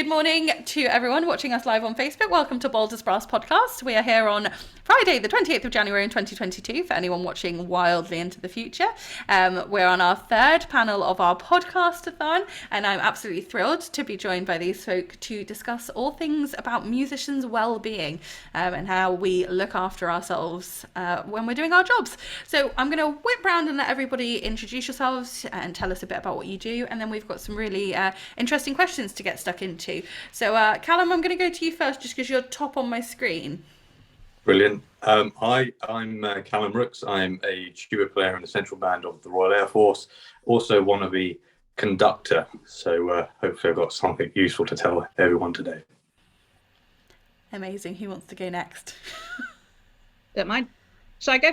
Good morning to everyone watching us live on Facebook. Welcome to Baldur's Brass Podcast. We are here on Friday, the 28th of January in 2022, for anyone watching wildly into the future. We're on our third panel of our Podcast-a-thon, and I'm absolutely thrilled to be joined by these folk to discuss all things about musicians' well-being and how we look after ourselves when we're doing our jobs. So I'm going to whip round and let everybody introduce yourselves and tell us a bit about what you do, and then we've got some really interesting questions to get stuck into. So Callum, I'm going to go to you first just because you're top on my screen. Brilliant. Hi, I'm Callum Rookes. I'm a tuba player in the Central Band of the Royal Air Force, also wannabe conductor. So hopefully I've got something useful to tell everyone today. Amazing. Who wants to go next? Don't mind. Shall I go?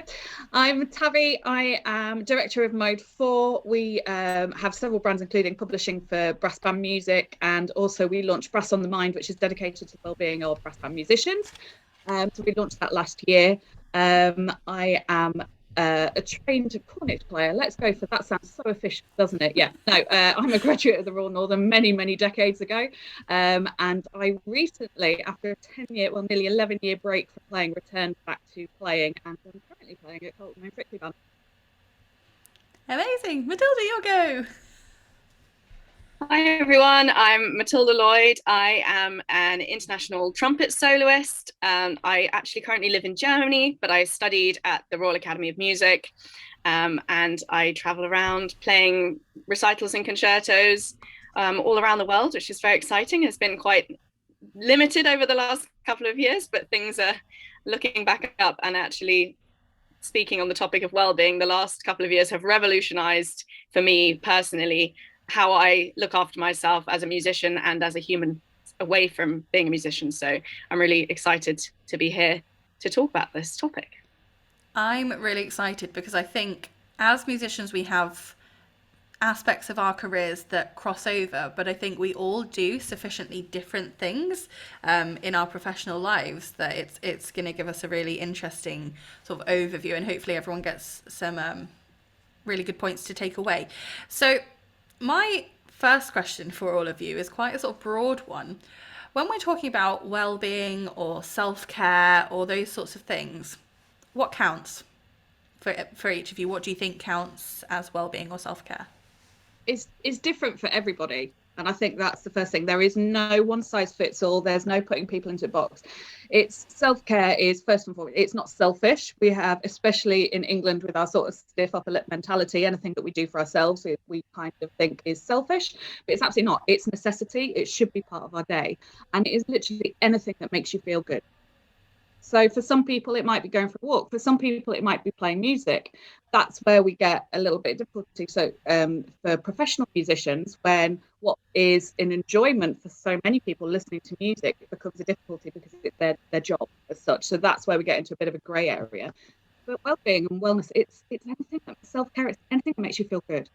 I'm Tabby. I am director of Mode 4. We have several brands, including publishing for brass band music, and also we launched Brass on the Mind, which is dedicated to the well-being of brass band musicians. So we launched that last year. I am a trained cornet player. Let's go for that. Sounds so official, doesn't it? Yeah. No, I'm a graduate of the Royal Northern many decades ago. And I recently, after a nearly 11-year break from playing, returned back to playing, and I'm currently playing at Colton Frickley Band. Amazing. Matilda, you'll go. Hi everyone, I'm Matilda Lloyd. I am an international trumpet soloist. I actually currently live in Germany, but I studied at the Royal Academy of Music, and I travel around playing recitals and concertos all around the world, which is very exciting. It's been quite limited over the last couple of years, but things are looking back up. And actually, speaking on the topic of well-being, the last couple of years have revolutionized for me personally how I look after myself as a musician and as a human away from being a musician. So I'm really excited to be here to talk about this topic. I'm really excited because I think as musicians we have aspects of our careers that cross over, but I think we all do sufficiently different things in our professional lives that it's going to give us a really interesting sort of overview, and hopefully everyone gets some really good points to take away. So my first question for all of you is quite a sort of broad one. When we're talking about well-being or self-care or those sorts of things, what counts for each of you? What do you think counts as well-being or self-care? It's different for everybody. And I think that's the first thing. There is no one size fits all. There's no putting people into a box. It's self-care is first and foremost, it's not selfish. We have, especially in England with our sort of stiff upper lip mentality, anything that we do for ourselves, we kind of think is selfish, but it's absolutely not. It's necessity. It should be part of our day. And it is literally anything that makes you feel good. So for some people, it might be going for a walk. For some people, it might be playing music. That's where we get a little bit of difficulty. So for professional musicians, when what is an enjoyment for so many people listening to music, it becomes a difficulty because it's their job as such. So that's where we get into a bit of a grey area. But well-being and wellness, it's anything that self-care, it's anything that makes you feel good.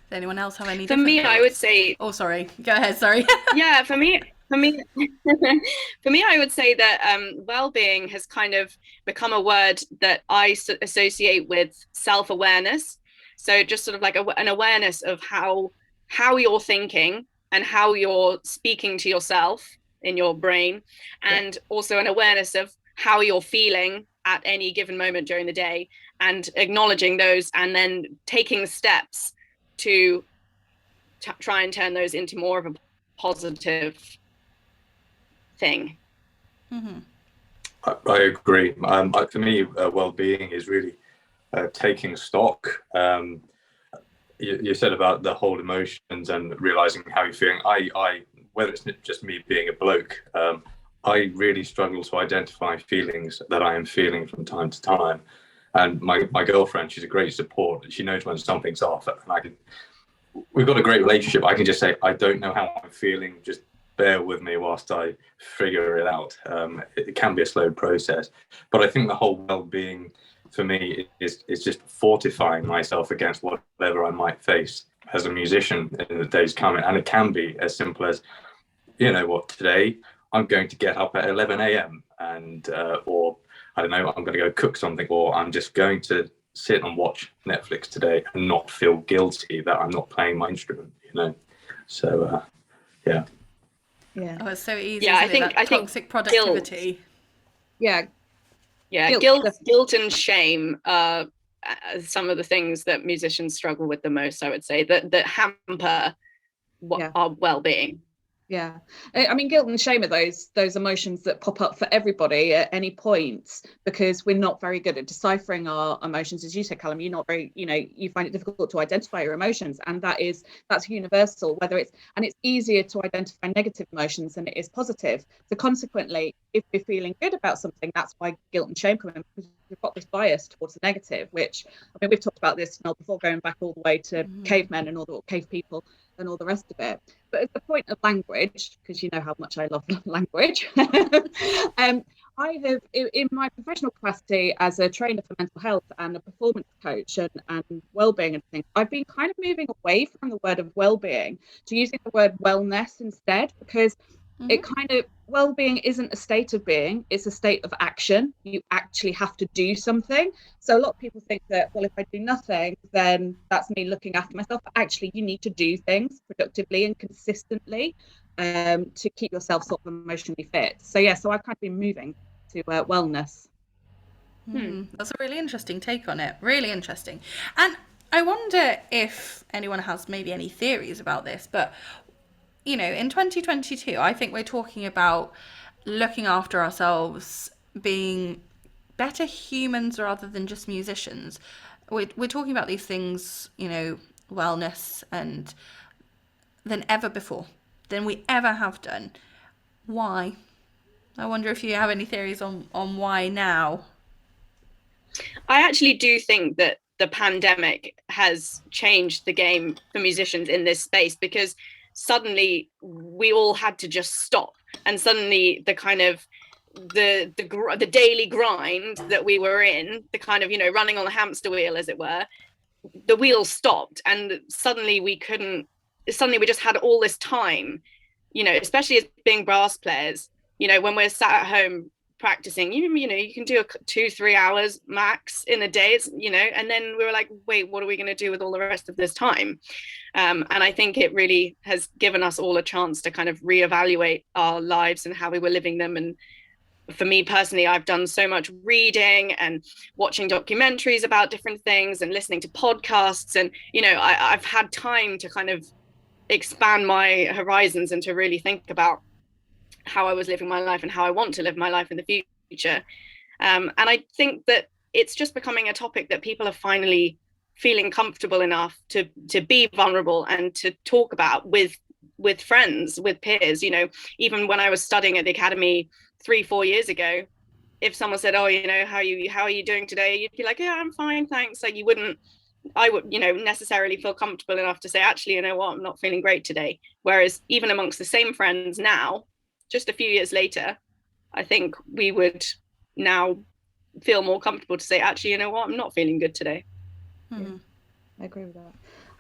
Does anyone else have any? For me, thoughts? I would say. Oh, sorry. Go ahead. Sorry. Yeah, for me, I would say that well-being has kind of become a word that I associate with self-awareness. So just sort of like an awareness of how you're thinking and how you're speaking to yourself in your brain, and also an awareness of how you're feeling at any given moment during the day, and acknowledging those, and then taking steps to try and turn those into more of a positive thing. Mm-hmm. I agree. For me, well-being is really taking stock. You said about the whole emotions and realizing how you're feeling. I whether it's just me being a bloke, I really struggle to identify feelings that I am feeling from time to time. And my girlfriend, she's a great support. She knows when something's off, and we've got a great relationship. I can just say, I don't know how I'm feeling. Just bear with me whilst I figure it out. It can be a slow process, but I think the whole well-being for me is just fortifying myself against whatever I might face as a musician in the days coming. And it can be as simple as, you know what, today I'm going to get up at 11 a.m. and or I don't know, I'm going to go cook something, or I'm just going to sit and watch Netflix today and not feel guilty that I'm not playing my instrument, you know. So yeah. Oh, it's so easy. Yeah, isn't it? That toxic productivity. Yeah. Guilt and shame are some of the things that musicians struggle with the most, I would say, that hamper our well-being. Yeah, I mean, guilt and shame are those emotions that pop up for everybody at any point, because we're not very good at deciphering our emotions. As you said, Callum, you're not very, you find it difficult to identify your emotions, and that's universal. It's easier to identify negative emotions than it is positive. So consequently, if we're feeling good about something, that's why guilt and shame come in, because we've got this bias towards the negative. Which, I mean, we've talked about this before, going back all the way to cavemen and all the cave people and all the rest of it. But at the point of language, because you know how much I love language, I have, in my professional capacity as a trainer for mental health and a performance coach and well-being and things, I've been kind of moving away from the word of well-being to using the word wellness instead, because it kind of, well-being isn't a state of being, it's a state of action. You actually have to do something. So a lot of people think that, well, if I do nothing, then that's me looking after myself. But actually, you need to do things productively and consistently to keep yourself sort of emotionally fit. So I've kind of been moving to wellness. That's a really interesting take on it. Really interesting. And I wonder if anyone has maybe any theories about this, but in 2022, I think we're talking about looking after ourselves, being better humans rather than just musicians. We're talking about these things, wellness, and than ever before, than we ever have done. Why? I wonder if you have any theories on why now. I actually do think that the pandemic has changed the game for musicians in this space, because suddenly we all had to just stop, and suddenly the kind of the daily grind that we were in, the kind of running on the hamster wheel, as it were, the wheel stopped, and suddenly we just had all this time, especially as being brass players, when we're sat at home practicing, you can do 2-3 hours max in a day, and then we were like, wait, what are we going to do with all the rest of this time? And I think it really has given us all a chance to kind of reevaluate our lives and how we were living them. And for me personally, I've done so much reading and watching documentaries about different things and listening to podcasts, and I've had time to kind of expand my horizons and to really think about how I was living my life and how I want to live my life in the future. And I think that it's just becoming a topic that people are finally feeling comfortable enough to be vulnerable and to talk about with friends, with peers. Even when I was studying at the academy 3-4 years ago, if someone said, oh, how are you doing today, you'd be like, yeah, I'm fine, thanks. Like I would necessarily feel comfortable enough to say, actually, you know what, I'm not feeling great today. Whereas even amongst the same friends now, just a few years later, I think we would now feel more comfortable to say, actually, you know what, I'm not feeling good today. Yeah, I agree with that.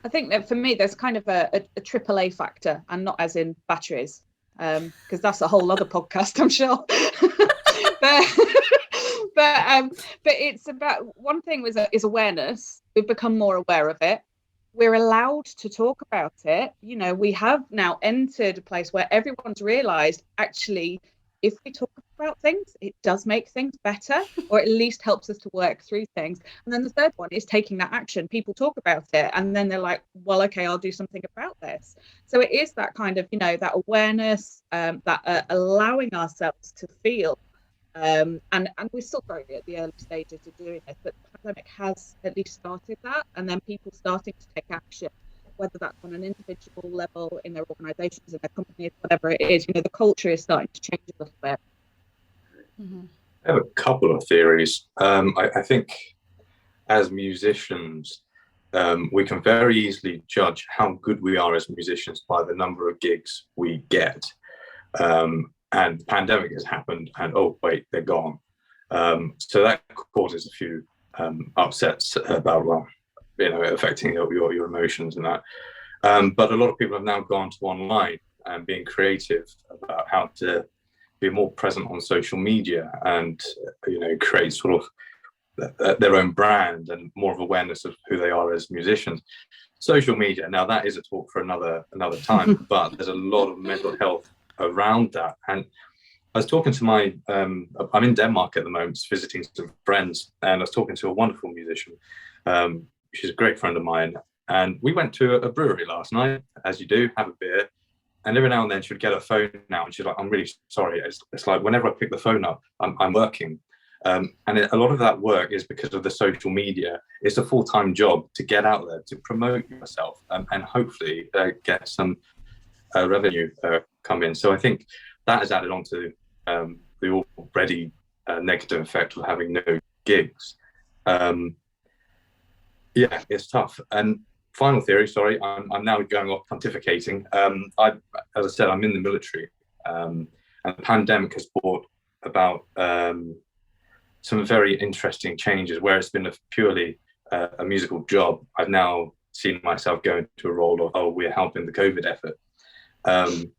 I think that for me, there's kind of a AAA factor, and not as in batteries, because that's a whole other podcast, I'm sure. but it's about, one thing is awareness. We've become more aware of it. We're allowed to talk about it. We have now entered a place where everyone's realized, actually, if we talk about things, it does make things better, or at least helps us to work through things. And then the third one is taking that action. People talk about it, and then they're like, well, okay, I'll do something about this. So it is that kind of, that awareness, that allowing ourselves to feel. And we're still very at the early stages of doing this, but the pandemic has at least started that, and then people starting to take action, whether that's on an individual level, in their organisations, in their companies, whatever it is. The culture is starting to change a little bit. I have a couple of theories. I think as musicians, we can very easily judge how good we are as musicians by the number of gigs we get. And the pandemic has happened, and oh wait, they're gone. So that causes a few upsets about, affecting your emotions and that. But a lot of people have now gone to online and being creative about how to be more present on social media and create sort of their own brand and more of awareness of who they are as musicians. Social media, now that is a talk for another time, but there's a lot of mental health around that. And I was talking to I'm in Denmark at the moment, just visiting some friends, and I was talking to a wonderful musician. She's a great friend of mine. And we went to a brewery last night, as you do, have a beer. And every now and then she would get her phone out and she's like, I'm really sorry. It's like whenever I pick the phone up, I'm working. And a lot of that work is because of the social media. It's a full-time job to get out there, to promote yourself, and hopefully get some revenue come in. So I think that has added on to the already negative effect of having no gigs. Yeah, it's tough. And final theory, sorry, I'm now going off pontificating. As I said, I'm in the military, and the pandemic has brought about some very interesting changes. Where it's been a purely a musical job, I've now seen myself go into a role of, oh, we're helping the COVID effort. And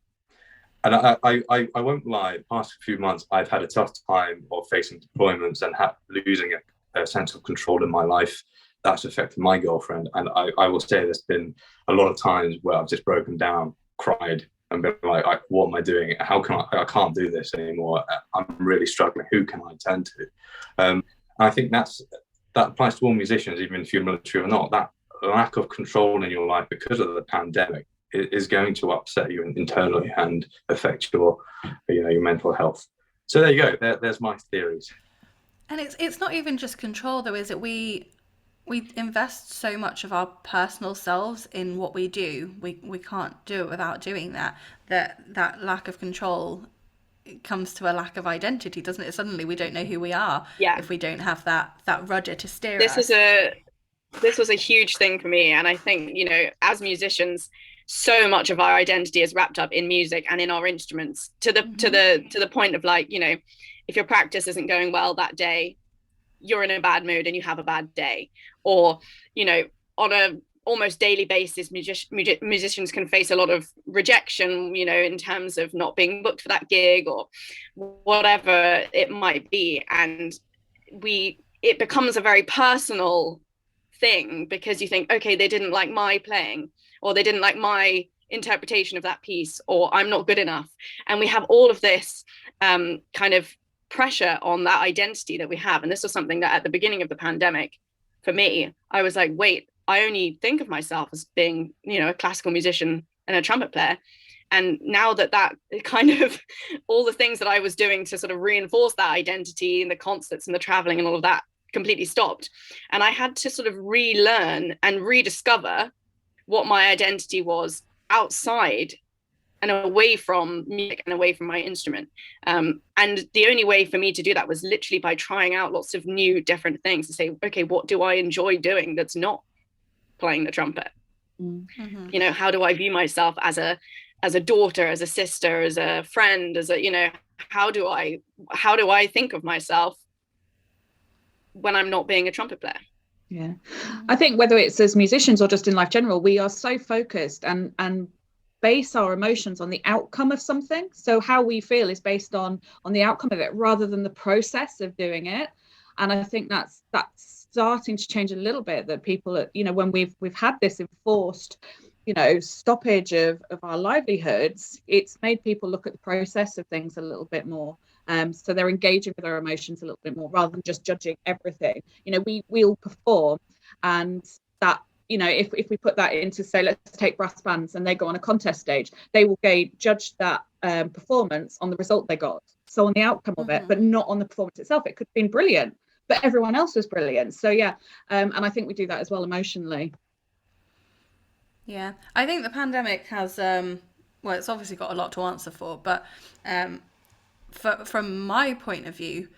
I won't lie, the past few months, I've had a tough time of facing deployments and losing a sense of control in my life. That's affected my girlfriend. And I will say there's been a lot of times where I've just broken down, cried, and been like, what am I doing? How can I can't do this anymore. I'm really struggling. Who can I turn to? And I think that applies to all musicians, even if you're military or not. That lack of control in your life because of the pandemic is going to upset you internally and affect your mental health. So there you go. There's my theories. And it's not even just control, though, is it? We invest so much of our personal selves in what we do. We can't do it without doing that. That lack of control comes to a lack of identity, doesn't it? Suddenly we don't know who we are if we don't have that rudder to steer us. This was a huge thing for me, and I think, as musicians, so much of our identity is wrapped up in music and in our instruments, to the point of, like, if your practice isn't going well that day, you're in a bad mood and you have a bad day. Or on a almost daily basis, musicians can face a lot of rejection, in terms of not being booked for that gig or whatever it might be. And it becomes a very personal thing, because you think, okay, they didn't like my playing, or they didn't like my interpretation of that piece, or I'm not good enough. And we have all of this kind of pressure on that identity that we have. And this was something that at the beginning of the pandemic, for me, I was like, wait, I only think of myself as being, a classical musician and a trumpet player. And now that kind of all the things that I was doing to sort of reinforce that identity, and the concerts and the traveling and all of that, completely stopped. And I had to sort of relearn and rediscover what my identity was outside and away from music and away from my instrument. And the only way for me to do that was literally by trying out lots of new different things to say, okay, what do I enjoy doing that's not playing the trumpet? Mm-hmm. How do I view myself as a daughter, as a sister, as a friend, as a, how do I think of myself when I'm not being a trumpet player? Yeah, I think whether it's as musicians or just in life general, we are so focused and base our emotions on the outcome of something. So how we feel is based on the outcome of it rather than the process of doing it. And I think that's starting to change a little bit, that people, when we've had this enforced, stoppage of our livelihoods, it's made people look at the process of things a little bit more. So they're engaging with their emotions a little bit more rather than just judging everything. We all perform, and that, if we put that into, say, let's take brass bands and they go on a contest stage, they will judge that performance on the result they got. So on the outcome of it, but not on the performance itself. It could have been brilliant, but everyone else was brilliant. So yeah, and I think we do that as well emotionally. Yeah, I think the pandemic has, it's obviously got a lot to answer for, but from my point of view,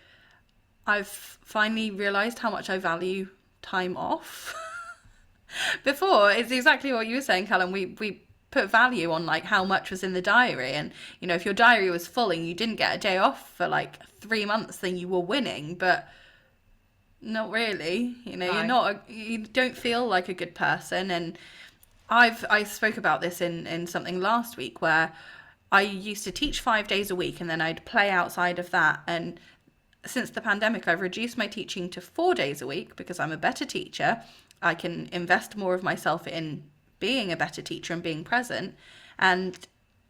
I've finally realised how much I value time off. Before, it's exactly what you were saying, Callum. We put value on like how much was in the diary, and if your diary was full and you didn't get a day off for like 3 months, then you were winning. But not really. You don't feel like a good person. And I spoke about this in something last week, where I used to teach 5 days a week and then I'd play outside of that, and since the pandemic, I've reduced my teaching to 4 days a week because I'm a better teacher. I can invest more of myself in being a better teacher and being present. And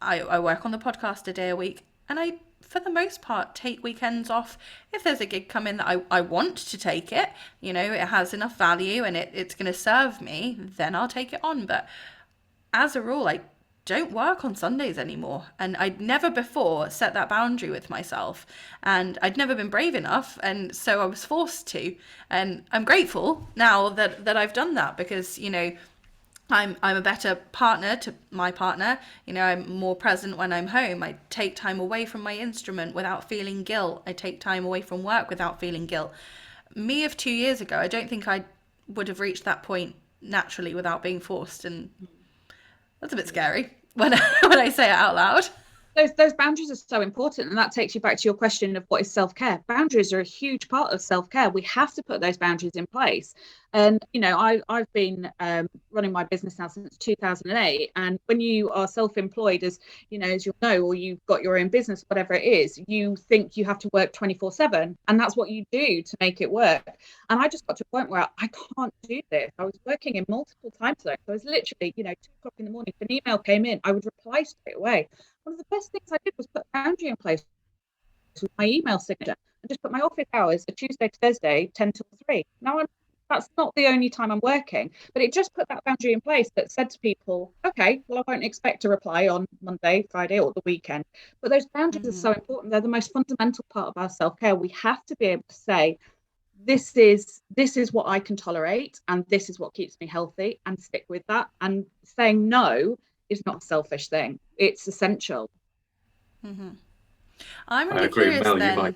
I work on the podcast a day a week. And I, for the most part, take weekends off. If there's a gig come in that I want to take it, you know, it has enough value and it's going to serve me, then I'll take it on. But as a rule, I don't work on Sundays anymore. And I'd never before set that boundary with myself. And I'd never been brave enough. And so I was forced to. And I'm grateful now that I've done that because, you know, I'm a better partner to my partner. You know, I'm more present when I'm home. I take time away from my instrument without feeling guilt. I take time away from work without feeling guilt. Me of 2 years ago, I don't think I would have reached that point naturally without being forced. And that's a bit scary when I say it out loud. Those boundaries are so important, and that takes you back to your question of what is self-care. Boundaries are a huge part of self-care. We have to put those boundaries in place. And you know, I've been running my business now since 2008, and when you are self-employed, as you know, as you'll know, or you've got your own business, whatever it is, you think you have to work 24/7, and that's what you do to make it work. And I just got to a point where I can't do this. I was working in multiple time zones. I was literally, you know, 2:00 in the morning, if an email came in, I would reply straight away. One of the best things I did was put a boundary in place with my email signature and just put my office hours are Tuesday to Thursday, 10 till 3. Now, that's not the only time I'm working, but it just put that boundary in place that said to people, okay, well, I won't expect a reply on Monday, Friday, or the weekend. But those boundaries are so important. They're the most fundamental part of our self-care. We have to be able to say, this is what I can tolerate, and this is what keeps me healthy, and stick with that. And saying no is not a selfish thing. It's essential. I'm really curious Mel, then.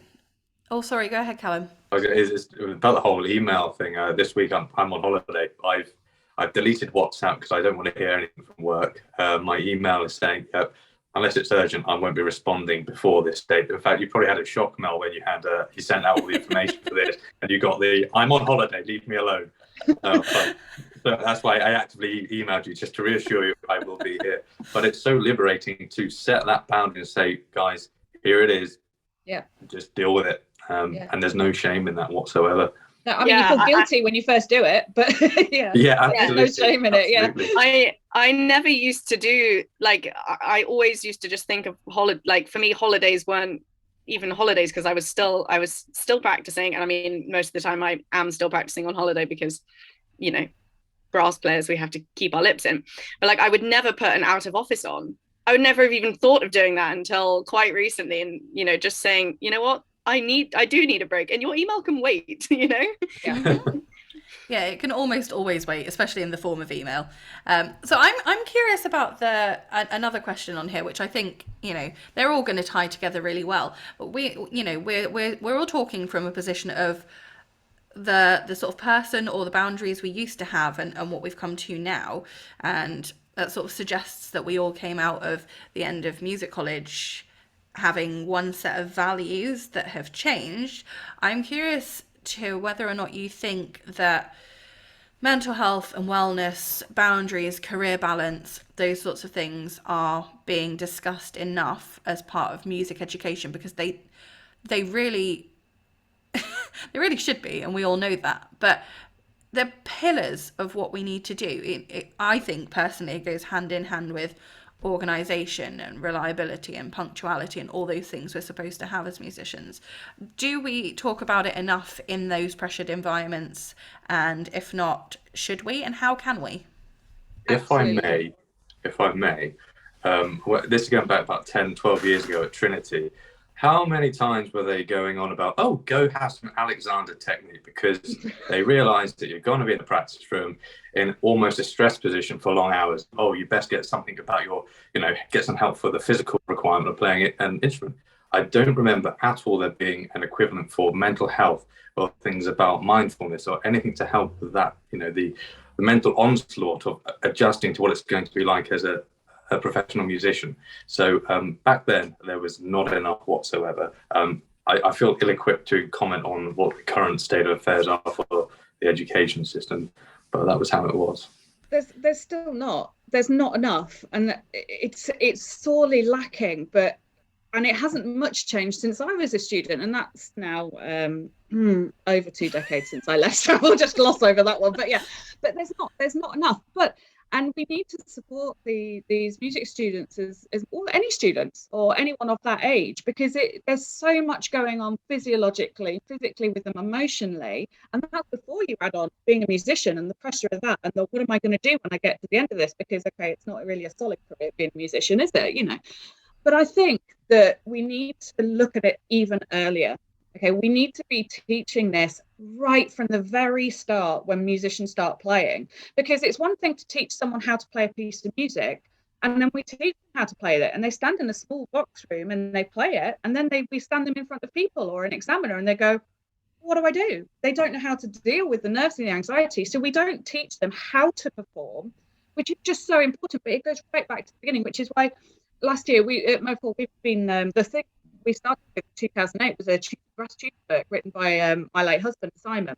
Oh, sorry, go ahead, Callum. It's about the whole email thing. This week I'm on holiday. I've deleted WhatsApp because I don't want to hear anything from work. My email is saying, unless it's urgent, I won't be responding before this date. In fact, you probably had a shock, Mel, when you sent out all the information for this, and you got the "I'm on holiday, leave me alone." So that's why I actively emailed you, just to reassure you I will be here. But it's so liberating to set that boundary and say, guys, here it is. Yeah. Just deal with it. And there's no shame in that whatsoever. No, I mean, you feel guilty when you first do it, but absolutely. No shame in it. Yeah. I never used to do, like, I always used to just think of like for me, holidays weren't even holidays because I was still practicing. And I mean, most of the time I am still practicing on holiday because, you know, brass players, we have to keep our lips in. But like, I would never put an out of office on. I would never have even thought of doing that until quite recently. And, you know, just saying, you know what, I do need a break, and your email can wait, you know? Yeah. Yeah, it can almost always wait, especially in the form of email. So I'm curious about another question on here, which I think, you know, they're all going to tie together really well. But we're all talking from a position of the sort of person or the boundaries we used to have and what we've come to now, and that sort of suggests that we all came out of the end of music college having one set of values that have changed. I'm curious to whether or not you think that mental health and wellness, boundaries, career balance, those sorts of things are being discussed enough as part of music education, because they really they really should be, and we all know that. But they're pillars of what we need to do. I think personally it goes hand in hand with organisation and reliability and punctuality and all those things we're supposed to have as musicians. Do we talk about it enough in those pressured environments? And if not, should we? And how can we? If I may, this is going back about 10, 12 years ago at Trinity. How many times were they going on about, oh, go have some Alexander technique, because they realised that you're going to be in the practice room in almost a stress position for long hours. Oh, you best get something about get some help for the physical requirement of playing an instrument. I don't remember at all there being an equivalent for mental health or things about mindfulness or anything to help with that, the mental onslaught of adjusting to what it's going to be like as a professional musician. So back then there was not enough whatsoever. I feel ill-equipped to comment on what the current state of affairs are for the education system, but that was how it was. There's still not enough, and it's sorely lacking. But and it hasn't much changed since I was a student, and that's now over 2 decades since I left. So we'll just gloss over that one. But yeah, but there's not enough. And we need to support these music students as any students or anyone of that age, because there's so much going on physiologically, physically with them, emotionally, and that's before you add on being a musician and the pressure of that, and what am I going to do when I get to the end of this? Because okay, it's not really a solid career being a musician, is it? You know. But I think that we need to look at it even earlier. Okay, we need to be teaching this right from the very start when musicians start playing, because it's one thing to teach someone how to play a piece of music, and then we teach them how to play it, and they stand in a small box room and they play it, and then we stand them in front of people or an examiner and they go, what do I do? They don't know how to deal with the nerves and the anxiety. So we don't teach them how to perform, which is just so important. But it goes right back to the beginning, which is why last year we at Mofol, we've been the thing we started with 2008 was a brass tube book written by my late husband Simon,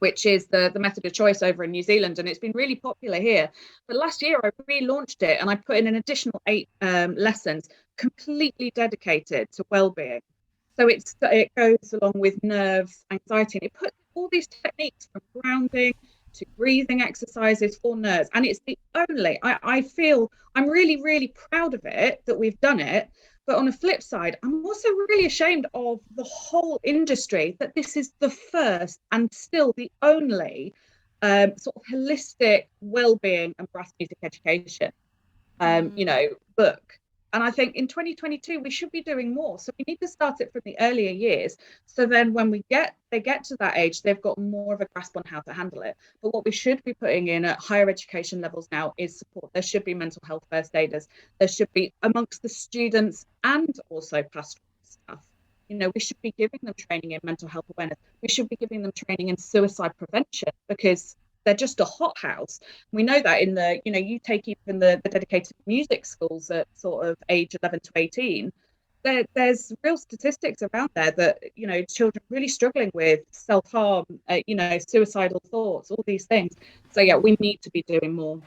which is the method of choice over in New Zealand, and it's been really popular here. But last year I relaunched it and I put in an additional 8 lessons completely dedicated to well-being. So it goes along with nerves, anxiety, and it puts all these techniques from grounding to breathing exercises for nerves. And it's the only, I feel I'm really, really proud of it that we've done it. But on the flip side, I'm also really ashamed of the whole industry that this is the first and still the only sort of holistic well-being and brass music education, book. And I think in 2022, we should be doing more. So we need to start it from the earlier years. So then when they get to that age, they've got more of a grasp on how to handle it. But what we should be putting in at higher education levels now is support. There should be mental health first aiders. There should be amongst the students and also pastoral staff. You know, we should be giving them training in mental health awareness. We should be giving them training in suicide prevention, because they're just a hothouse. We know that in you take even the dedicated music schools at sort of age 11 to 18, there's real statistics around there that, children really struggling with self-harm, suicidal thoughts, all these things. So yeah, we need to be doing more.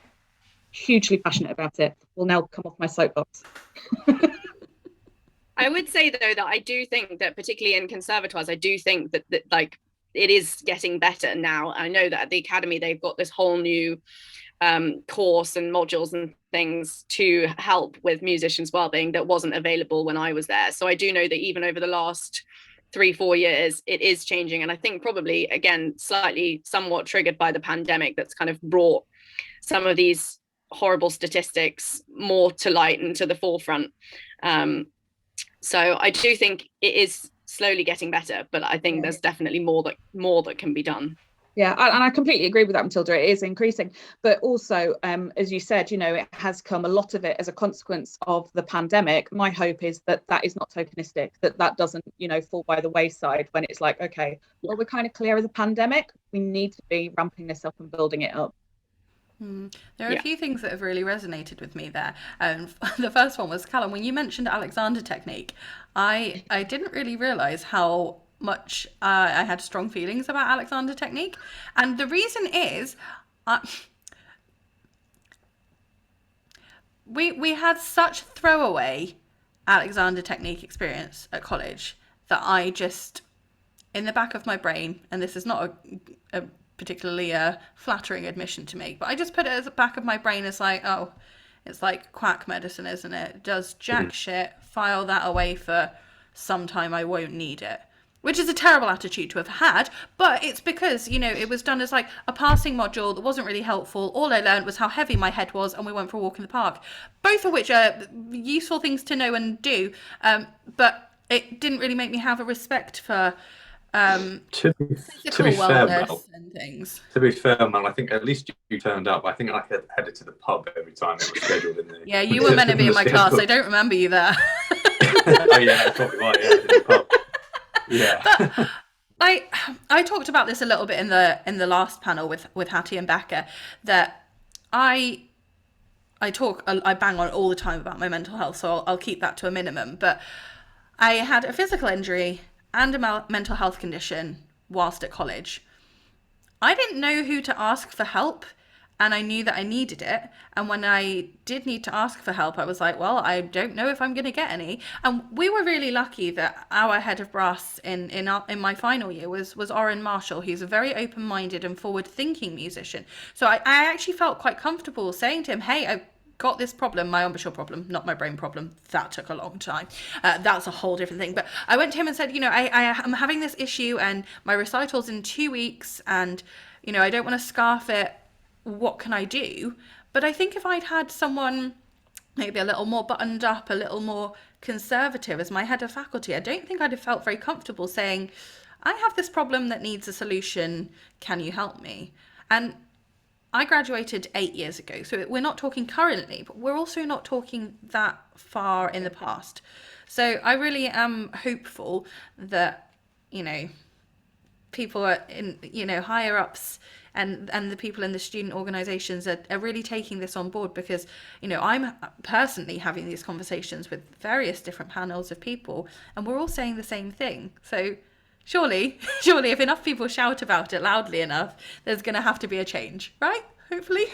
Hugely passionate about it. Will now come off my soapbox. I would say though that I do think that particularly in conservatoires, I do think that like it is getting better now. I know that at the Academy they've got this whole new course and modules and things to help with musicians' wellbeing that wasn't available when I was there. So I do know that even over the last 3-4 years it is changing, and I think probably again somewhat triggered by the pandemic that's kind of brought some of these horrible statistics more to light and to the forefront. So I do think it is slowly getting better, but I think there's definitely more that can be done. Yeah, and I completely agree with that, Matilda. It is increasing, but also, as you said, it has come, a lot of it as a consequence of the pandemic. My hope is that is not tokenistic, that doesn't, fall by the wayside when it's like, okay, well, we're kind of clear of the pandemic. We need to be ramping this up and building it up. There are a few things that have really resonated with me there. The first one was, Callum, when you mentioned Alexander technique, I didn't really realise how much I had strong feelings about Alexander technique. And the reason is, we had such throwaway Alexander technique experience at college that I just, in the back of my brain, and this is not a particularly flattering admission to make, but I just put it at the back of my brain as like, oh, it's like quack medicine, isn't it? It does jack shit, file that away for some time, I won't need it. Which is a terrible attitude to have had, but it's because, it was done as like a passing module that wasn't really helpful. All I learned was how heavy my head was, and we went for a walk in the park. Both of which are useful things to know and do, but it didn't really make me have a respect for to be fair, Mel, and things. To be fair, Mel, I think at least you turned up. I think I headed to the pub every time it was scheduled in the. Yeah, you were meant to be in my class. I don't remember you there. Oh yeah, that's probably right. Yeah, in the pub. Yeah. But I talked about this a little bit in the last panel with Hattie and Becca, that I bang on all the time about my mental health, so I'll keep that to a minimum. But I had a physical injury and a mental health condition whilst at college. I didn't know who to ask for help, and I knew that I needed it. And when I did need to ask for help, I was like, well, I don't know if I'm going to get any. And we were really lucky that our head of brass in my final year was Orrin Marshall, who's a very open-minded and forward-thinking musician. So I actually felt quite comfortable saying to him, hey, I've got this problem, my embouchure problem, not my brain problem. That took a long time. That's a whole different thing. But I went to him and said, I am having this issue, and my recital's in 2 weeks, and, I don't want to scarf it. What can I do? But I think if I'd had someone maybe a little more buttoned up, a little more conservative as my head of faculty, I don't think I'd have felt very comfortable saying, I have this problem that needs a solution. Can you help me? And I graduated 8 years ago, so we're not talking currently, but we're also not talking that far in the past. So I really am hopeful that, people are in, higher ups and the people in the student organisations are really taking this on board, because, I'm personally having these conversations with various different panels of people, and we're all saying the same thing. So surely if enough people shout about it loudly enough, there's going to have to be a change, right? Hopefully.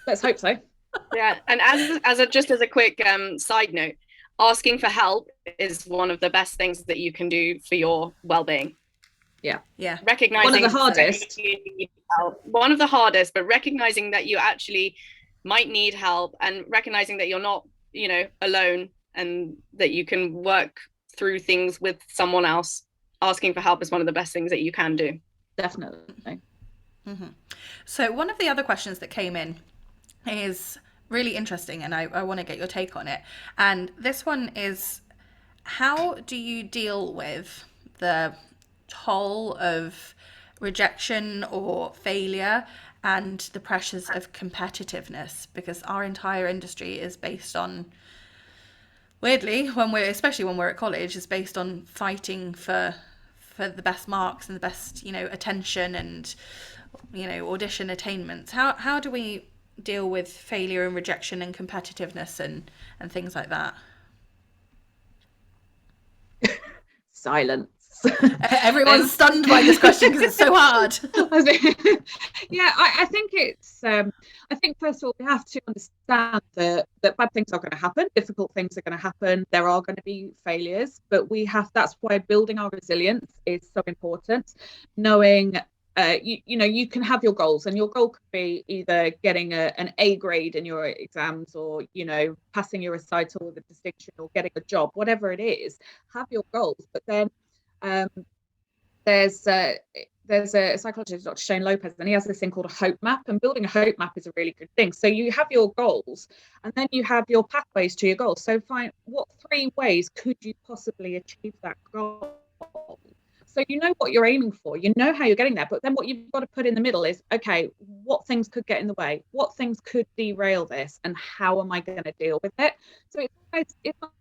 Let's hope so. Yeah, and as a quick side note, asking for help is one of the best things that you can do for your well-being. Yeah. Recognizing one of the hardest. One of the hardest, but recognizing that you actually might need help, and recognizing that you're not, alone, and that you can work through things with someone else. Asking for help is one of the best things that you can do. Definitely. Mm-hmm. So one of the other questions that came in is really interesting, and I want to get your take on it. And this one is, how do you deal with the toll of rejection or failure and the pressures of competitiveness? Because our entire industry is based on, weirdly, especially when we're at college, is based on fighting for the best marks and the best, attention and, audition attainments. How do we deal with failure and rejection and competitiveness and things like that? Silence. Everyone's stunned by this question because it's so hard. Yeah, I think it's I think first of all we have to understand that bad things are going to happen, difficult things are going to happen, there are going to be failures, but that's why building our resilience is so important. Knowing you can have your goals, and your goal could be either getting an A grade in your exams, or passing your recital with a distinction, or getting a job. Whatever it is, have your goals. But then there's a psychologist, Dr. Shane Lopez, and he has this thing called a hope map, and building a hope map is a really good thing. So you have your goals, and then you have your pathways to your goals. So find what 3 ways could you possibly achieve that goal. So you know what you're aiming for, you know how you're getting there, but then what you've got to put in the middle is, okay, what things could get in the way? What things could derail this? And how am I going to deal with it? So it's not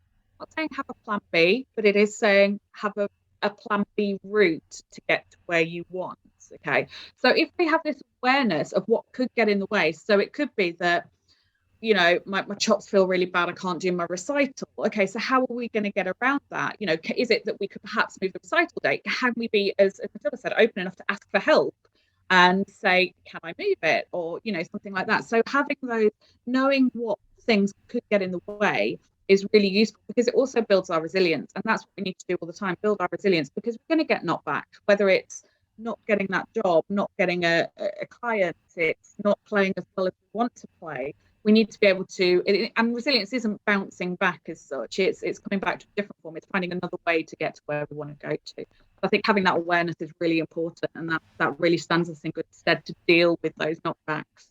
saying have a plan B, but it is saying have a plan B route to get to where you want. Okay. So if we have this awareness of what could get in the way, so it could be that, my chops feel really bad, I can't do my recital. Okay, so how are we going to get around that? Is it that we could perhaps move the recital date? Can we be, as Matilda said, open enough to ask for help and say, can I move it? Or, something like that. So having those, knowing what things could get in the way is really useful, because it also builds our resilience. And that's what we need to do all the time, build our resilience, because we're going to get knocked back, whether it's not getting that job, not getting a client, it's not playing as well as we want to play. We need to be able to, and resilience isn't bouncing back as such, it's coming back to a different form, it's finding another way to get to where we want to go to. I think having that awareness is really important, and that really stands us in good stead to deal with those knockbacks.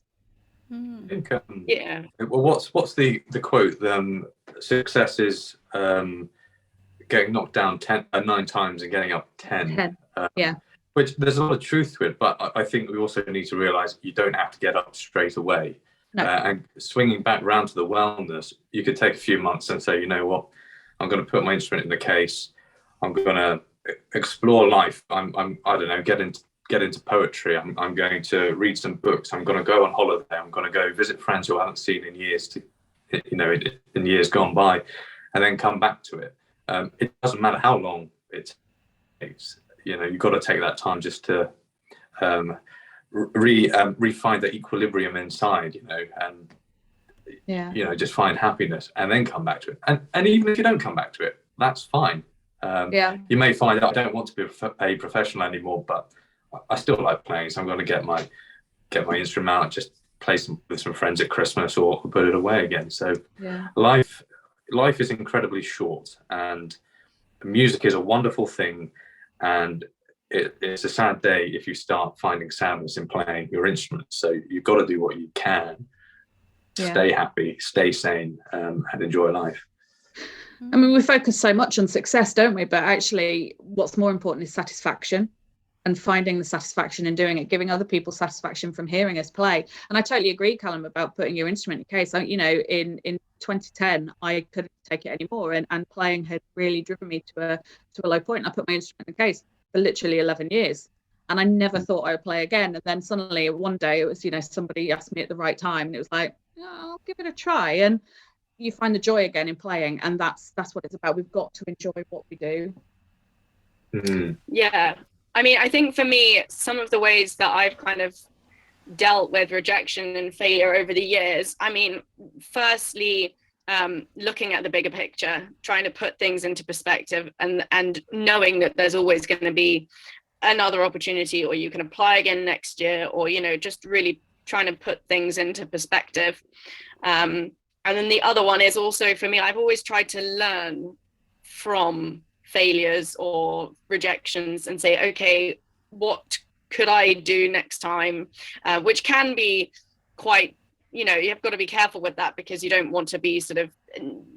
I think, well, what's the quote? Success is getting knocked down 9 times and getting up 10. Yeah. Which there's a lot of truth to it, but I think we also need to realise you don't have to get up straight away. No. And swinging back round to the wellness, you could take a few months and say, you know what, I'm going to put my instrument in the case. I'm going to explore life. I don't know, get into poetry. I'm going to read some books. I'm going to go on holiday. I'm going to go visit friends who I haven't seen in years, in years gone by, and then come back to it. It doesn't matter how long it takes. You've got to take that time just to re-find the equilibrium inside, and just find happiness, and then come back to it. And even if you don't come back to it, that's fine. You may find out, I don't want to be a professional anymore, but I still like playing, so I'm going to get my instrument out, just play with some friends at Christmas, or put it away again. So life is incredibly short, and music is a wonderful thing, and it's a sad day if you start finding sadness in playing your instrument. So you've got to do what you can, stay happy, stay sane, and enjoy life. I mean, we focus so much on success, don't we? But actually, what's more important is satisfaction, and finding the satisfaction in doing it, giving other people satisfaction from hearing us play. And I totally agree, Callum, about putting your instrument in case. In 2010, I couldn't take it anymore, and playing had really driven me to a low point. I put my instrument in the case for literally 11 years, and I never thought I would play again. And then suddenly one day it was, somebody asked me at the right time, and it was like, I'll give it a try. And you find the joy again in playing, and that's what it's about. We've got to enjoy what we do. Yeah, I mean, I think for me, some of the ways that I've kind of dealt with rejection and failure over the years, I mean, firstly, looking at the bigger picture, trying to put things into perspective, and knowing that there's always going to be another opportunity, or you can apply again next year, or just really trying to put things into perspective. And then the other one is also, for me, I've always tried to learn from failures or rejections and say, okay, what could I do next time? Which can be quite, you've got to be careful with that, because you don't want to be sort of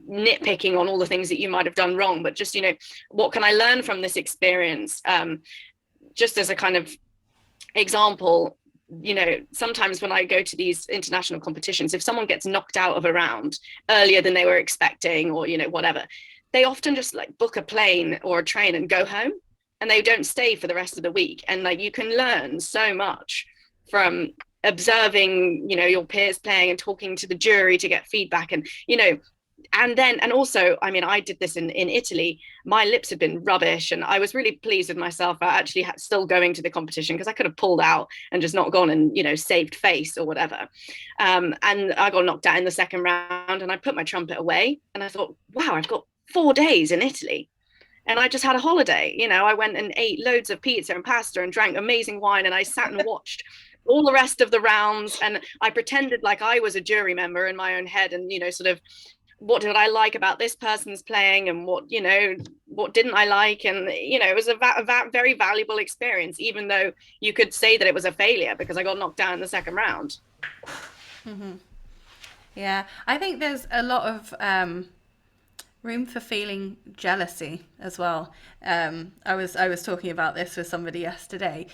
nitpicking on all the things that you might have done wrong, but just, what can I learn from this experience? Just as a kind of example, sometimes when I go to these international competitions, if someone gets knocked out of a round earlier than they were expecting, or whatever, they often just like book a plane or a train and go home, and they don't stay for the rest of the week. And like, you can learn so much from observing your peers playing and talking to the jury to get feedback, and and also, I mean, I did this in Italy. My lips had been rubbish, and I was really pleased with myself. I actually still going to the competition, because I could have pulled out and just not gone and saved face or whatever. And I got knocked out in the second round, and I put my trumpet away, and I thought, wow, I've got 4 days in Italy, and I just had a holiday. I went and ate loads of pizza and pasta and drank amazing wine, and I sat and watched all the rest of the rounds, and I pretended like I was a jury member in my own head, and sort of, what did I like about this person's playing, and what didn't I like? And it was a very valuable experience, even though you could say that it was a failure because I got knocked down in the second round. Yeah, I think there's a lot of room for feeling jealousy as well. I was talking about this with somebody yesterday.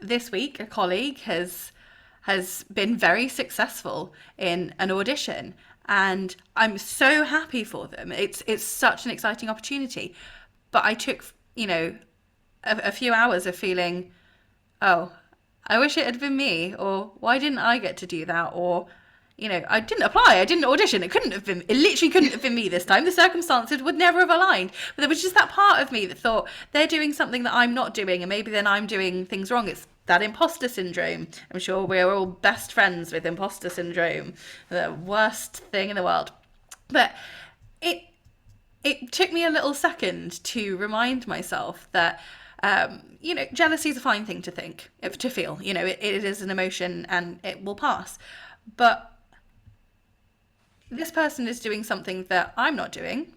This week, a colleague has been very successful in an audition, and I'm so happy for them. It's such an exciting opportunity. But I took, a few hours of feeling, oh, I wish it had been me, or why didn't I get to do that? Or, I didn't apply, I didn't audition. It literally couldn't have been me this time. The circumstances would never have aligned. But there was just that part of me that thought, they're doing something that I'm not doing, and maybe then I'm doing things wrong. It's that imposter syndrome. I'm sure we're all best friends with imposter syndrome, the worst thing in the world. But it took me a little second to remind myself that jealousy is a fine thing to feel. It is an emotion, and it will pass. But this person is doing something that I'm not doing,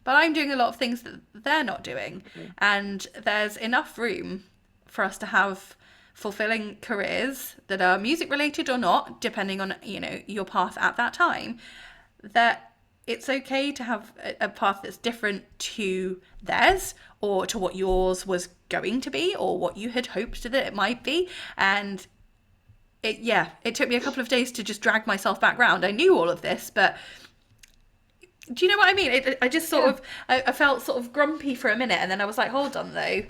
but I'm doing a lot of things that they're not doing. And there's enough room for us to have fulfilling careers that are music related or not, depending on your path at that time, that it's okay to have a path that's different to theirs, or to what yours was going to be, or what you had hoped that it might be. And it took me a couple of days to just drag myself back round. I knew all of this, but do you know what I mean? I just sort of, I felt sort of grumpy for a minute, and then I was like, hold on though.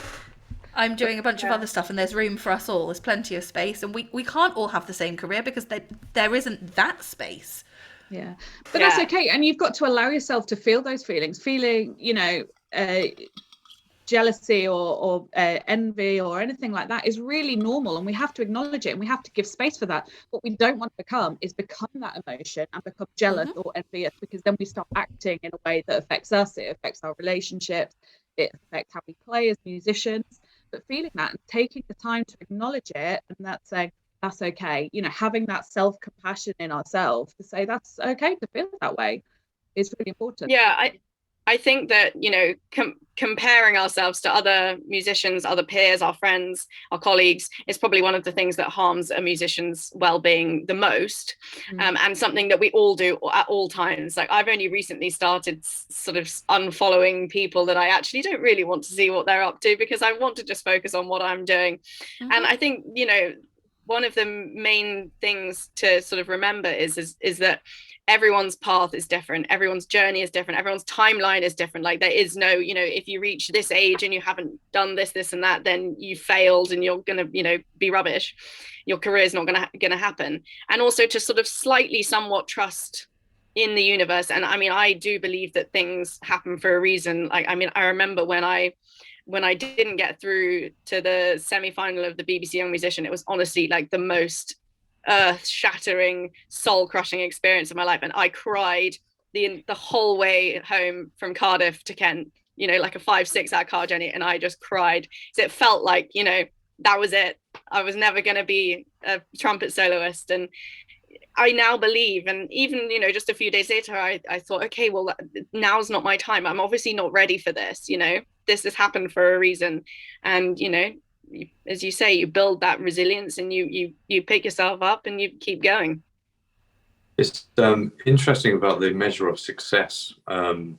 I'm doing a bunch of other stuff, and there's room for us all. There's plenty of space, and we can't all have the same career, because there isn't that space. Yeah, but that's okay. And you've got to allow yourself to feel those feelings. Feeling, jealousy or envy or anything like that is really normal, and we have to acknowledge it and we have to give space for that. What we don't want to become is become that emotion and become jealous or envious, because then we start acting in a way that affects us, it affects our relationships, it affects how we play as musicians. But feeling that and taking the time to acknowledge it, and that's saying that's okay, you know, having that self-compassion in ourselves to say that's okay to feel that way is really important. Yeah, I think that, you know, comparing ourselves to other musicians, other peers, our friends, our colleagues is probably one of the things that harms a musician's well-being the most, and something that we all do at all times. Like, I've only recently started sort of unfollowing people that I actually don't really want to see what they're up to, because I want to just focus on what I'm doing. And I think, you know, one of the main things to sort of remember is that everyone's path is different, everyone's journey is different, everyone's timeline is different. Like, there is no, you know, if you reach this age and you haven't done this and that, then you failed and you're gonna, you know, be rubbish, your career is not gonna happen. And also to sort of slightly somewhat trust in the universe. And I mean, I do believe that things happen for a reason. Like, I mean, I remember when I didn't get through to the semi-final of the BBC Young Musician, it was honestly like the most earth-shattering, soul-crushing experience of my life, and I cried the whole way home from Cardiff to Kent, you know, like a 5-6 hour car journey, and I just cried. So it felt like, you know, that was it. I was never going to be a trumpet soloist. And I now believe, and even, you know, just a few days later, I thought, okay, well, now's not my time. I'm obviously not ready for this, you know, this has happened for a reason. And, you know, as you say, you build that resilience and you pick yourself up and you keep going. It's interesting about the measure of success. When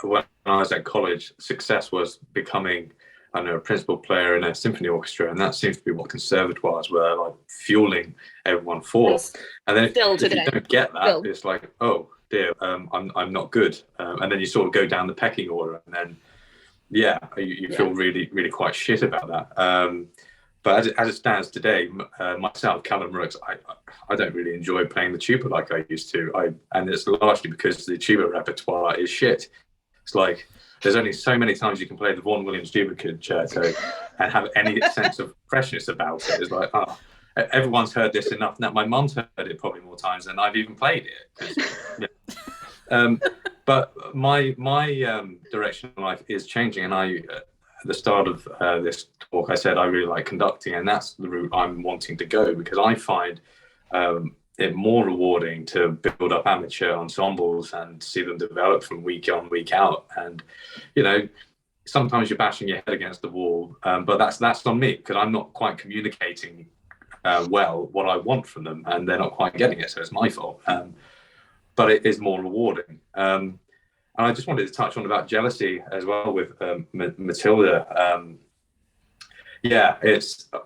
I was at college, success was becoming, I don't know, a principal player in a symphony orchestra, and that seems to be what conservatoires were like fueling everyone for. And then if you don't get that, it's like, oh dear, I'm not good. And then you sort of go down the pecking order, and then you feel really, really quite shit about that. But as it stands today, myself, Callum Rookes, I don't really enjoy playing the tuba like I used to. And it's largely because the tuba repertoire is shit. It's like there's only so many times you can play the Vaughan Williams tuba concerto and have any sense of freshness about it. It's like, everyone's heard this enough. Now, my mum's heard it probably more times than I've even played it. But my direction in life is changing, and at the start of this talk, I said I really like conducting, and that's the route I'm wanting to go, because I find it more rewarding to build up amateur ensembles and see them develop from week on, week out. And, you know, sometimes you're bashing your head against the wall, but that's on me, because I'm not quite communicating well what I want from them, and they're not quite getting it, so it's my fault. But it is more rewarding. And I just wanted to touch on about jealousy as well with Matilda.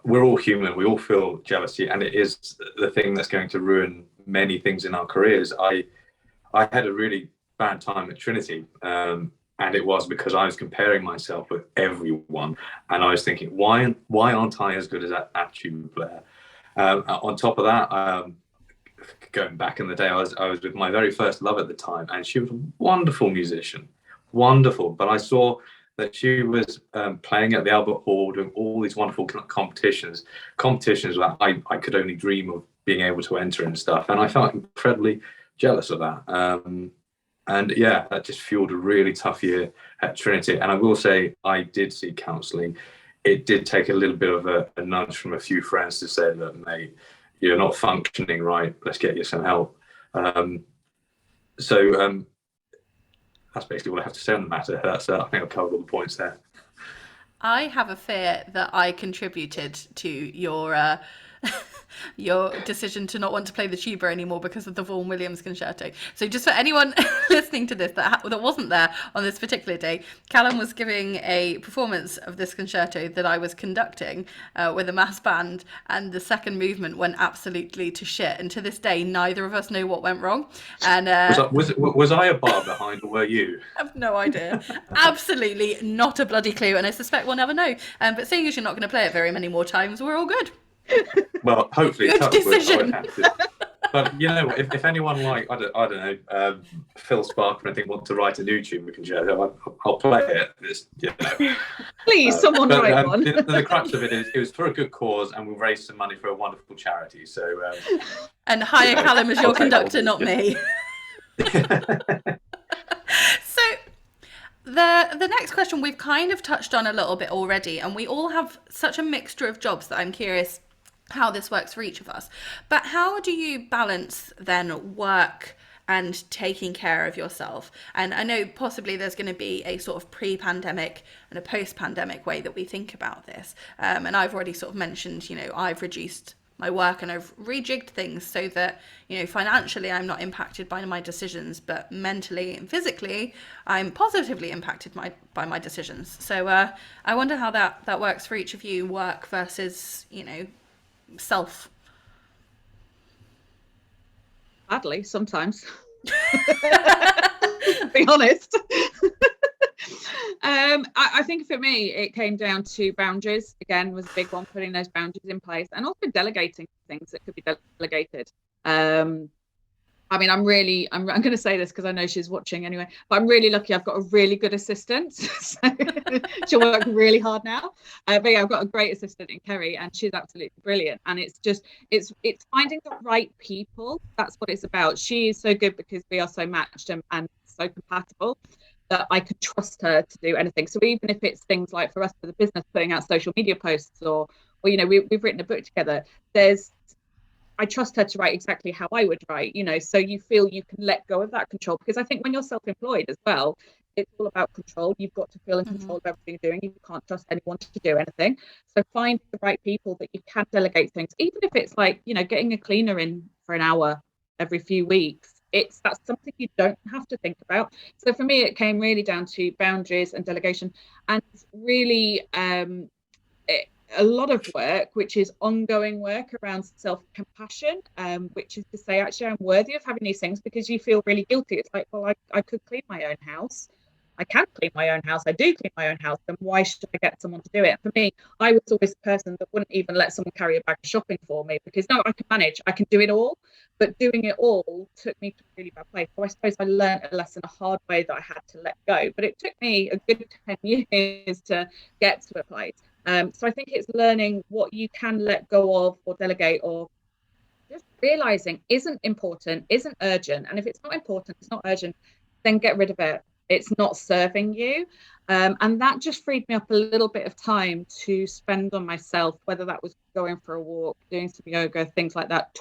We're all human. We all feel jealousy, and it is the thing that's going to ruin many things in our careers. I had a really bad time at Trinity, and it was because I was comparing myself with everyone, and I was thinking, why aren't I as good as that tuba player? On top of that, going back in the day, I was with my very first love at the time, and she was a wonderful musician, wonderful. But I saw that she was playing at the Albert Hall, doing all these wonderful competitions that I could only dream of being able to enter and stuff. And I felt incredibly jealous of that. That just fueled a really tough year at Trinity. And I will say, I did seek counselling. It did take a little bit of a nudge from a few friends to say, look, mate, you're not functioning right, let's get you some help. That's basically what I have to say on the matter. I think I've covered all the points there. I have a fear that I contributed to your decision to not want to play the tuba anymore because of the Vaughan Williams concerto. So just for anyone listening to this that wasn't there on this particular day, Callum was giving a performance of this concerto that I was conducting with a mass band, and the second movement went absolutely to shit. And to this day, neither of us know what went wrong. And was I a bar behind, or were you? I have no idea. Absolutely not a bloody clue, and I suspect we'll never know. But seeing as you're not going to play it very many more times, we're all good. Well, hopefully, good decision. But you know, if anyone like I don't know, Phil Spark or anything want to write a new tune we can share, I'll play it. It's, you know, Please, someone write one. The crux of it is it was for a good cause, and we'll raise some money for a wonderful charity. So and hire Callum as your conductor, not me. So the next question we've kind of touched on a little bit already, and we all have such a mixture of jobs that I'm curious how this works for each of us. But how do you balance then work and taking care of yourself? And I know possibly there's going to be a sort of pre-pandemic and a post-pandemic way that we think about this. And I've already sort of mentioned, you know, I've reduced my work and I've rejigged things so that, you know, financially I'm not impacted by my decisions, but mentally and physically I'm positively impacted by my decisions. So I wonder how that works for each of you, work versus, you know, self. Badly sometimes. Be honest. I think for me it came down to boundaries. Again, was a big one, putting those boundaries in place, and also delegating things that could be delegated. I mean, I'm going to say this because I know she's watching anyway, but I'm really lucky. I've got a really good assistant. So she'll work really hard now. But yeah, I've got a great assistant in Kerry, and she's absolutely brilliant. And it's finding the right people. That's what it's about. She is so good because we are so matched and so compatible that I could trust her to do anything. So even if it's things like for us for the business, putting out social media posts, or you know, we've written a book together, I trust her to write exactly how I would write, you know, so you feel you can let go of that control. Because I think when you're self-employed as well, it's all about control. You've got to feel in control of everything you're doing. You can't trust anyone to do anything. So find the right people that you can delegate things, even if it's like, you know, getting a cleaner in for an hour every few weeks. That's something you don't have to think about. So for me, it came really down to boundaries and delegation, and really a lot of work, which is ongoing work around self-compassion, which is to say, actually, I'm worthy of having these things, because you feel really guilty. It's like, well, I could clean my own house. I can clean my own house. I do clean my own house. Then why should I get someone to do it? For me, I was always the person that wouldn't even let someone carry a bag of shopping for me, because no, I can manage. I can do it all. But doing it all took me to a really bad place. So I suppose I learned a lesson a hard way that I had to let go. But it took me a good 10 years to get to a place. So I think it's learning what you can let go of or delegate, or just realizing isn't important, isn't urgent. And if it's not important, it's not urgent, then get rid of it. It's not serving you. And that just freed me up a little bit of time to spend on myself, whether that was going for a walk, doing some yoga, things like that.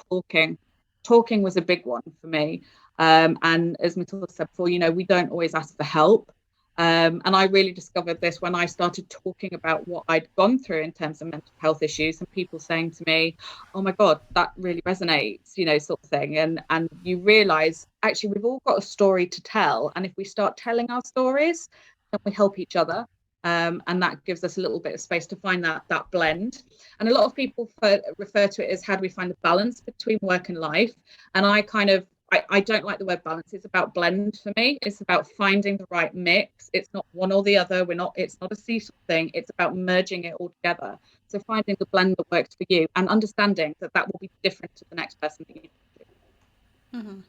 Talking was a big one for me. And as Matilda said before, you know, we don't always ask for help. And I really discovered this when I started talking about what I'd gone through in terms of mental health issues, and people saying to me, oh my God, that really resonates, you know, sort of thing. And you realize, actually, we've all got a story to tell. And if we start telling our stories, then we help each other. And that gives us a little bit of space to find that blend. And a lot of people refer to it as, how do we find the balance between work and life? And I don't like the word balance. It's about blend for me. It's about finding the right mix. It's not one or the other. It's not a seesaw thing. It's about merging it all together. So finding the blend that works for you, and understanding that will be different to the next person that you do. Mm-hmm.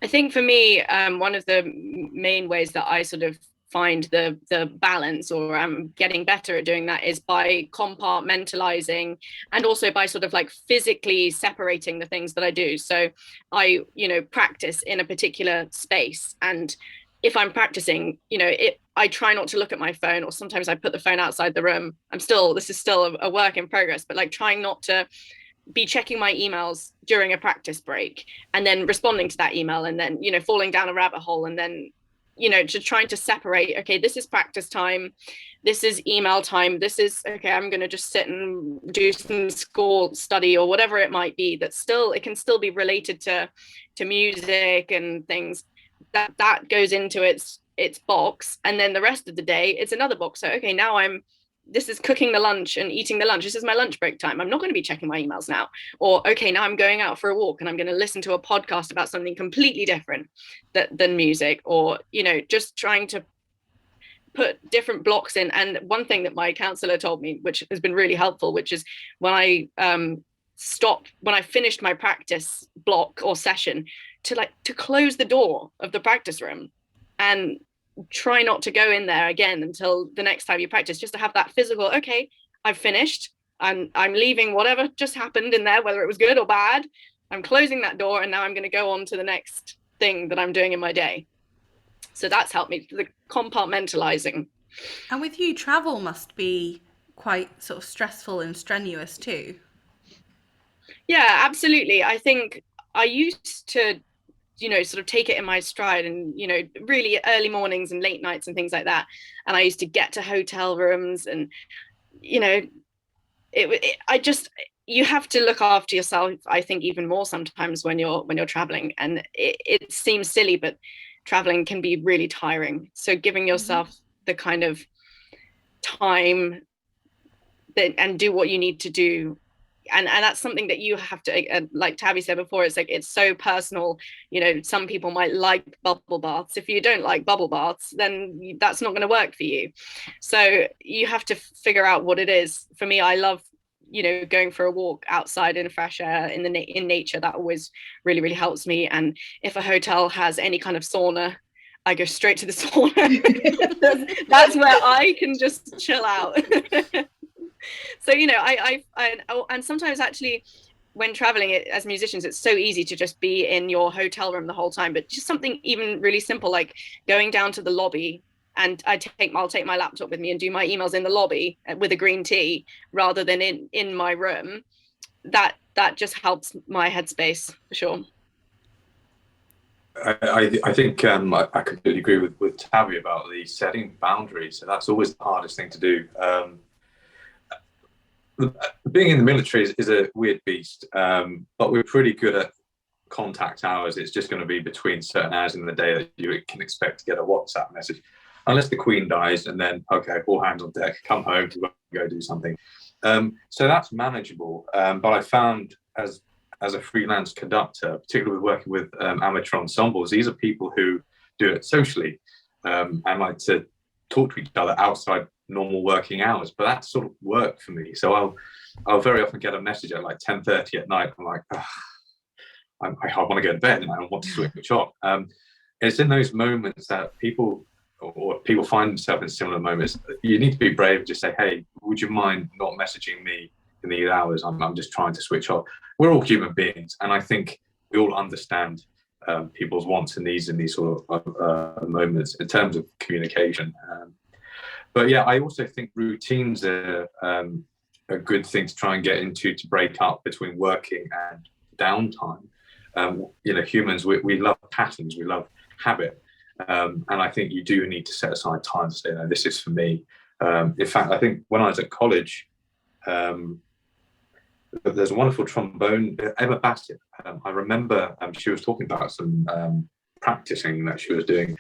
I think for me, one of the main ways that I sort of find the balance, or I'm getting better at doing that, is by compartmentalizing, and also by sort of like physically separating the things that I do. So I, you know, practice in a particular space, and if I'm practicing, you know, I try not to look at my phone, or sometimes I put the phone outside the room. This is still a work in progress, but like trying not to be checking my emails during a practice break and then responding to that email, and then, you know, falling down a rabbit hole, and then, you know, just trying to separate, okay, this is practice time, this is email time, this is, okay, I'm going to just sit and do some school study or whatever it might be. That still, it can still be related to music and things. That goes into its box, and then the rest of the day it's another box. So okay, now this is cooking the lunch and eating the lunch. This is my lunch break time. I'm not going to be checking my emails now. Or, okay, now I'm going out for a walk and I'm going to listen to a podcast about something completely different than music, or, you know, just trying to put different blocks in. And one thing that my counselor told me, which has been really helpful, which is when I stop when I finished my practice block or session to close the door of the practice room and try not to go in there again until the next time you practice, just to have that physical, okay, I've finished, I'm leaving whatever just happened in there, whether it was good or bad, I'm closing that door, and now I'm going to go on to the next thing that I'm doing in my day. So that's helped me, the compartmentalizing. And with you, travel must be quite sort of stressful and strenuous too. Yeah, absolutely. I think I used to, sort of take it in my stride, and, really early mornings and late nights and things like that. And I used to get to hotel rooms, and, you have to look after yourself, I think, even more sometimes when you're traveling. And it seems silly, but traveling can be really tiring. So giving yourself the kind of time and do what you need to do. And that's something that you have to, like Tabby said before, it's like, it's so personal. Some people might like bubble baths. If you don't like bubble baths, then that's not going to work for you. So you have to figure out what it is. For me, I love, going for a walk outside in fresh air in nature. That always really, really helps me. And if a hotel has any kind of sauna, I go straight to the sauna. That's where I can just chill out. So, and sometimes actually when traveling as musicians, it's so easy to just be in your hotel room the whole time, but just something even really simple, like going down to the lobby, and I'll take my laptop with me and do my emails in the lobby with a green tea rather than in my room. That just helps my headspace for sure. I think I completely agree with Tabby about the setting boundaries. So that's always the hardest thing to do. Being in the military is a weird beast, but we're pretty good at contact hours. It's just going to be between certain hours in the day that you can expect to get a WhatsApp message, unless the Queen dies, and then, okay, all hands on deck, come home to go do something. So that's manageable. But I found as a freelance conductor, particularly working with amateur ensembles, these are people who do it socially and like to talk to each other outside normal working hours, but that sort of worked for me. So I'll very often get a message at like 10:30 at night. I'm like, I want to go to bed and I want to switch off. It's in those moments that people find themselves in similar moments. You need to be brave and just say, hey, would you mind not messaging me in these hours? I'm just trying to switch off. We're all human beings, and I think we all understand people's wants and needs in these sort of moments in terms of communication. But yeah, I also think routines are a good thing to try and get into, to break up between working and downtime. Humans, we love patterns, we love habit. And I think you do need to set aside time to say, no, this is for me. In fact, I think when I was at college, there's a wonderful trombone, Emma Bassett. I remember she was talking about some practicing that she was doing.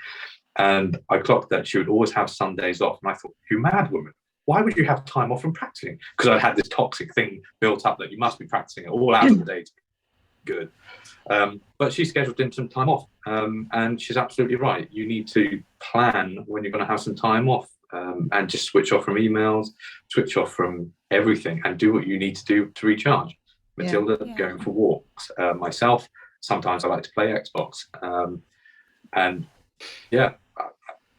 And I clocked that she would always have Sundays off. And I thought, you mad woman, why would you have time off from practicing? Because I had this toxic thing built up that you must be practicing at all hours of the day to be good. But she scheduled in some time off. And she's absolutely right. You need to plan when you're going to have some time off, and just switch off from emails, switch off from everything, and do what you need to do to recharge. Matilda, going for walks. Myself, sometimes I like to play Xbox. And yeah,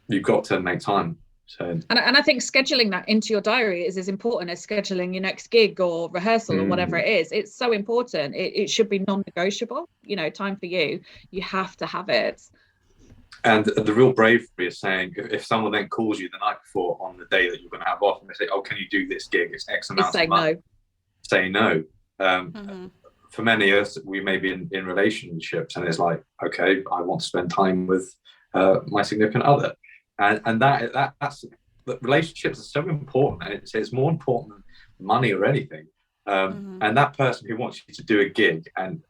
you've got to make time. So, and I think scheduling that into your diary is as important as scheduling your next gig or rehearsal or whatever it is. It's so important. It should be non-negotiable. Time for you. You have to have it. And the real bravery is saying, if someone then calls you the night before on the day that you're going to have off, and they say, "Oh, can you do this gig? It's X amount of money." Say no. For many of us, we may be in relationships, and it's like, okay, I want to spend time with my significant other, and that's relationships are so important, and it's more important than money or anything. And that person who wants you to do a gig, and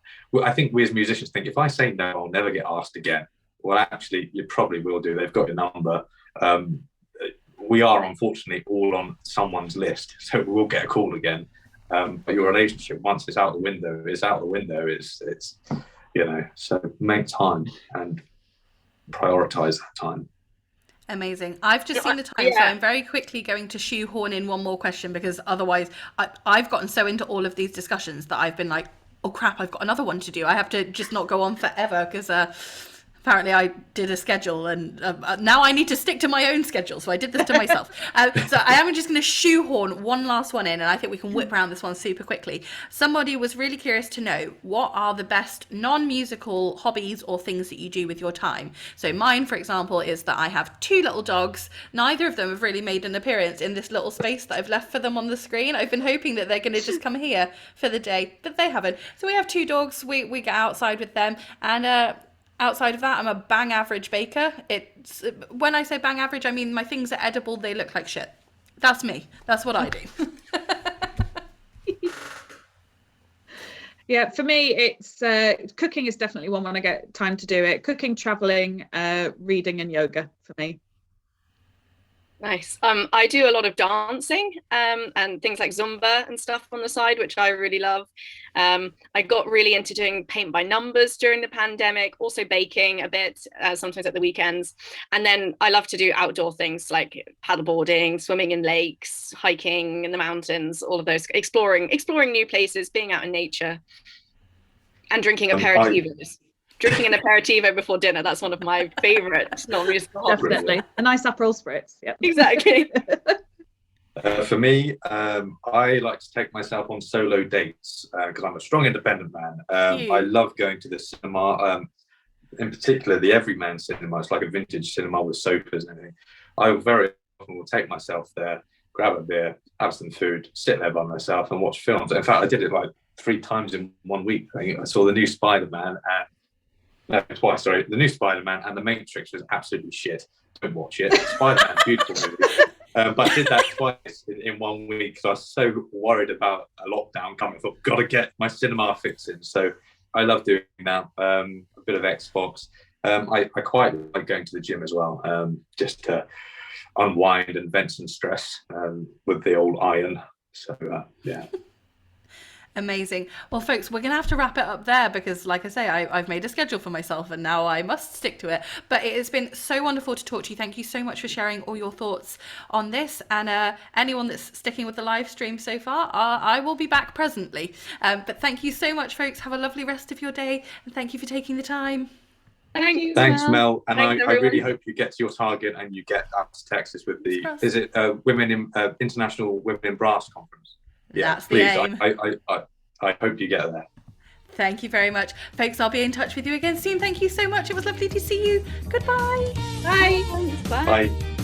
I think we as musicians think, if I say no, I'll never get asked again. Well, actually, you probably will do. They've got your number. We are unfortunately all on someone's list, so we will get a call again. But your relationship, once it's out the window, is out the window. It's so make time and prioritize that time. Amazing. I've just seen the time, so Yeah. I'm very quickly going to shoehorn in one more question, because otherwise I've gotten so into all of these discussions that I've been like, oh crap, I've got another one to do. I have to just not go on forever, because apparently I did a schedule, and now I need to stick to my own schedule. So I did this to myself. So I am just going to shoehorn one last one in, and I think we can whip around this one super quickly. Somebody was really curious to know, what are the best non-musical hobbies or things that you do with your time? So mine, for example, is that I have 2 little dogs. Neither of them have really made an appearance in this little space that I've left for them on the screen. I've been hoping that they're going to just come here for the day, but they haven't. So we have 2 dogs. We get outside with them, and outside of that, I'm a bang average baker. It's, when I say bang average, I mean my things are edible, they look like shit. That's me. That's what I do. Yeah, for me, it's cooking is definitely one when I get time to do it. Cooking, traveling, reading, and yoga for me. Nice. I do a lot of dancing and things like Zumba and stuff on the side, which I really love. I got really into doing paint by numbers during the pandemic, also baking a bit, sometimes at the weekends. And then I love to do outdoor things like paddleboarding, swimming in lakes, hiking in the mountains, all of those, exploring new places, being out in nature, and drinking aperitivos. Drinking an aperitivo before dinner, that's one of my favourite non-musical hobbies. Definitely. A nice Aperol spritz. Yep. Exactly. For me, I like to take myself on solo dates because I'm a strong independent man. I love going to the cinema, in particular the Everyman cinema. It's like a vintage cinema with sofas and everything. I very often will take myself there, grab a beer, have some food, sit there by myself and watch films. In fact, I did it like 3 times in 1 week. I saw the new Spider-Man and twice, sorry. The new Spider-Man and The Matrix was absolutely shit. Don't watch it. Spider-Man, beautiful movie. But I did that twice in 1 week because I was so worried about a lockdown coming. I thought, got to get my cinema fix in. So I love doing that. A bit of Xbox. I quite like going to the gym as well, just to unwind and vent some stress with the old iron. So, yeah. Amazing. Well, folks, we're going to have to wrap it up there because, like I say, I've made a schedule for myself and now I must stick to it. But it has been so wonderful to talk to you. Thank you so much for sharing all your thoughts on this. And anyone that's sticking with the live stream so far, I will be back presently. But thank you so much, folks. Have a lovely rest of your day. And thank you for taking the time. Thanks, Mel. And I really hope you get to your target and you get up to Texas with the, is it International Women in Brass Conference? Yeah, that's please. The aim. I hope you get there. Thank you very much. Folks, I'll be in touch with you again soon. Thank you so much. It was lovely to see you. Goodbye. Bye. Bye.